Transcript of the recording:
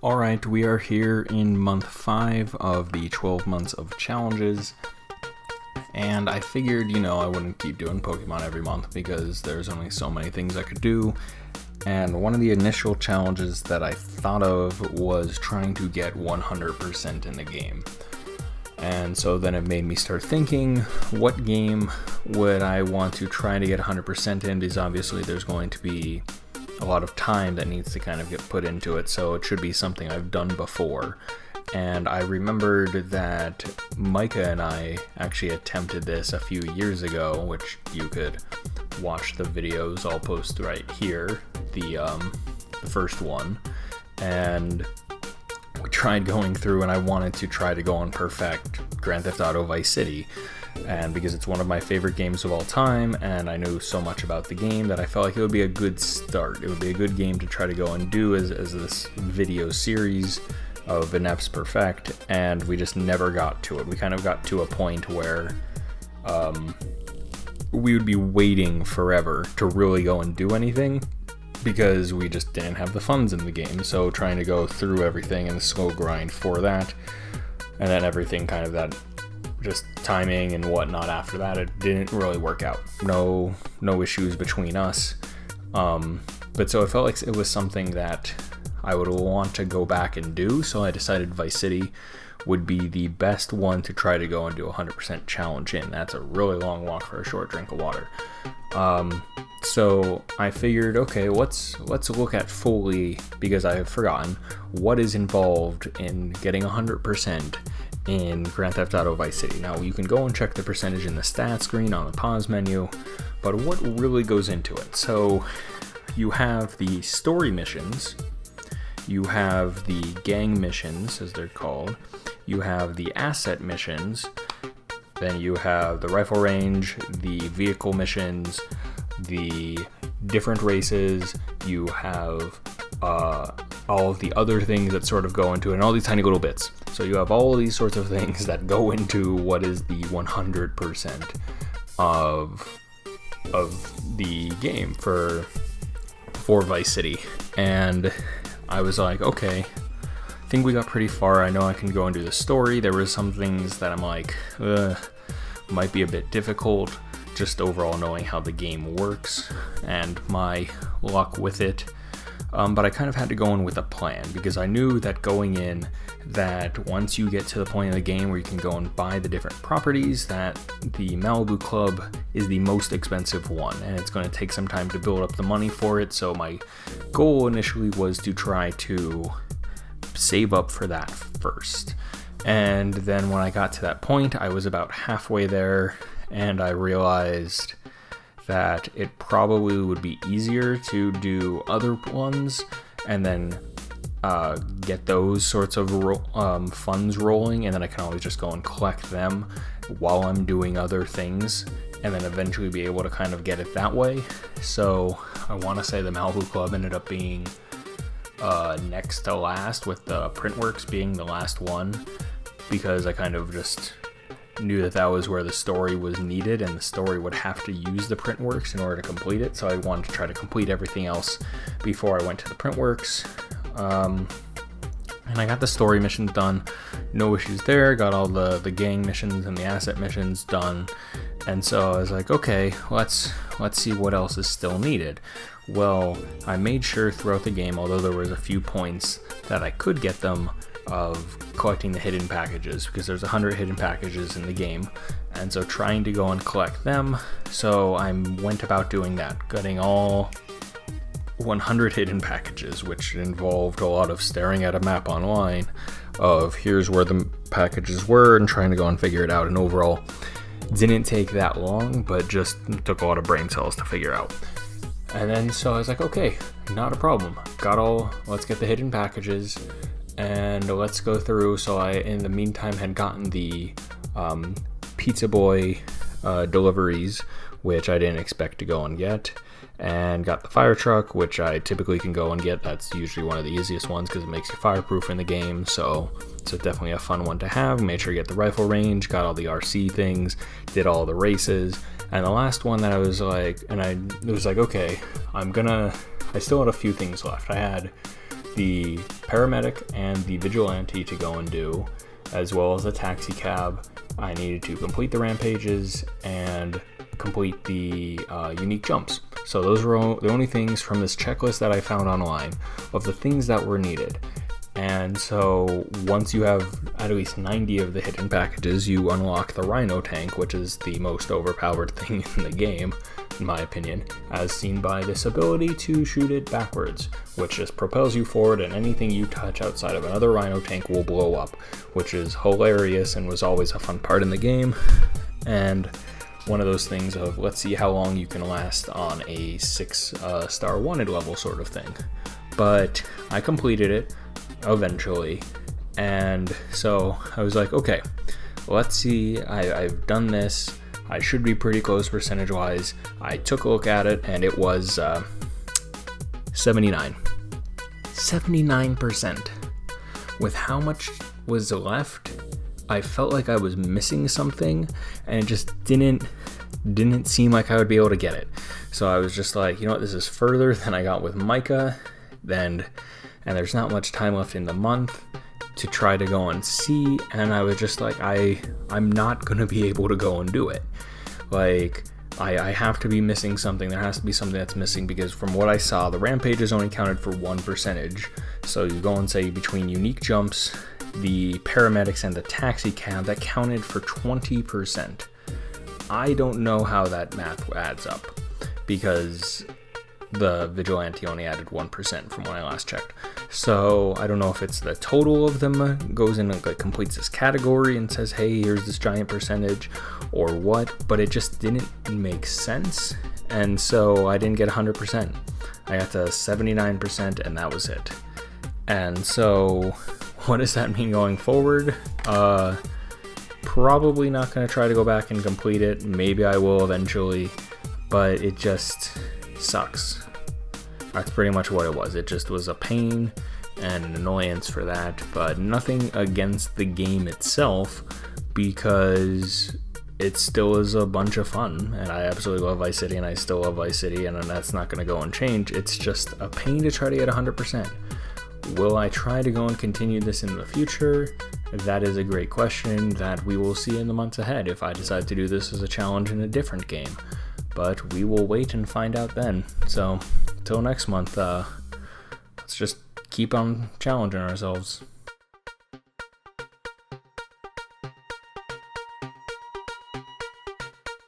Alright, we are here in month 5 of the 12 months of challenges, and I figured, I wouldn't keep doing Pokemon every month because there's only so many things I could do, and one of the initial challenges that I thought of was trying to get 100% in the game. And so then it made me start thinking, what game would I want to try to get 100% in, because obviously there's going to be a lot of time that needs to kind of get put into it, so it should be something I've done before. And I remembered that Mica and I actually attempted this a few years ago, which you could watch the videos. I'll post right here, the first one. And we tried going through, and I wanted to try to go and perfect Grand Theft Auto Vice City. And because it's one of my favorite games of all time, and I knew so much about the game that I felt like it would be a good start. It would be a good game to try to go and do as this video series of Inep's Perfect, and we just never got to it. We kind of got to a point where we would be waiting forever to really go and do anything, because we just didn't have the funds in the game. So trying to go through everything and the slow grind for that, and then everything kind of that just timing and whatnot after that, it didn't really work out. No issues between us. But so I felt like it was something that I would want to go back and do, so I decided Vice City would be the best one to try to go and do a 100% challenge in. That's a really long walk for a short drink of water. So I figured, okay, let's look at fully, because I have forgotten, what is involved in getting 100% in Grand Theft Auto Vice City. Now, you can go and check the percentage in the stats screen on the pause menu, but what really goes into it? So you have the story missions, you have the gang missions, as they're called, you have the asset missions, then you have the rifle range, the vehicle missions, the different races, you have all of the other things that sort of go into it, and all these tiny little bits. So you have all of these sorts of things that go into what is the 100% of the game for Vice City. And I was like, okay, I think we got pretty far. I know I can go and do the story. There were some things that I'm like, might be a bit difficult, just overall knowing how the game works and my luck with it. But I kind of had to go in with a plan, because I knew that going in, that once you get to the point of the game where you can go and buy the different properties, that the Malibu Club is the most expensive one, and it's going to take some time to build up the money for it. So my goal initially was to try to save up for that first. And then when I got to that point, I was about halfway there, and I realized that it probably would be easier to do other ones and then get those sorts of funds rolling, and then I can always just go and collect them while I'm doing other things, and then eventually be able to kind of get it that way. So I want to say the Malibu Club ended up being next to last, with the Printworks being the last one, because I kind of just knew that was where the story was needed, and the story would have to use the Printworks in order to complete it. So I wanted to try to complete everything else before I went to the Printworks. And I got the story missions done, no issues there. Got all the gang missions and the asset missions done, and so I was like, okay, let's see what else is still needed. Well, I made sure throughout the game, although there was a few points that I could get them, of collecting the hidden packages, because there's 100 hidden packages in the game, and so trying to go and collect them. So I went about doing that, getting all 100 hidden packages, which involved a lot of staring at a map online of here's where the packages were, and trying to go and figure it out. And overall, didn't take that long, but just took a lot of brain cells to figure out. And then so I was like, okay, not a problem. Let's get the hidden packages, and let's go through. So I, in the meantime, had gotten the Pizza Boy deliveries, which I didn't expect to go and get, and got the fire truck, which I typically can go and get. That's usually one of the easiest ones because it makes you fireproof in the game, so it's definitely a fun one to have. Made sure to get the rifle range, got all the RC things, did all the races, and the last one that I was like, okay, I still had a few things left. I had the paramedic and the vigilante to go and do, as well as the taxi cab. I needed to complete the rampages and complete the unique jumps. So those were the only things from this checklist that I found online of the things that were needed. And so once you have at least 90 of the hidden packages, you unlock the Rhino Tank, which is the most overpowered thing in the game, in my opinion, as seen by this ability to shoot it backwards, which just propels you forward, and anything you touch outside of another Rhino Tank will blow up, which is hilarious and was always a fun part in the game. And one of those things of, let's see how long you can last on a 6-star wanted level sort of thing. But I completed it eventually, and so I was like, okay, let's see, I've done this, I should be pretty close percentage wise. I took a look at it, and it was 79%. With how much was left, I felt like I was missing something, and it just didn't seem like I would be able to get it. So I was just like, you know what, this is further than I got with Mica, and there's not much time left in the month to try to go and see, and I was just like, I'm not gonna be able to go and do it. Like, I have to be missing something. There has to be something that's missing, because from what I saw, the rampages only counted for 1%. So you go and say between unique jumps, the paramedics, and the taxi cab, that counted for 20%. I don't know how that math adds up, because the vigilante only added 1% from when I last checked. So I don't know if it's the total of them goes in and completes this category and says, hey, here's this giant percentage, or what, but it just didn't make sense. And so I didn't get 100%. I got to 79%, and that was it. And so what does that mean going forward? Probably not going to try to go back and complete it. Maybe I will eventually, but it just sucks. That's pretty much what it was. It just was a pain and an annoyance for that, but nothing against the game itself, because it still is a bunch of fun, and I absolutely love Vice City, and I still love Vice City, and that's not going to go and change. It's just a pain to try to get 100%. Will I try to go and continue this in the future? That is a great question that we will see in the months ahead if I decide to do this as a challenge in a different game. But we will wait and find out then. So, till next month, let's just keep on challenging ourselves.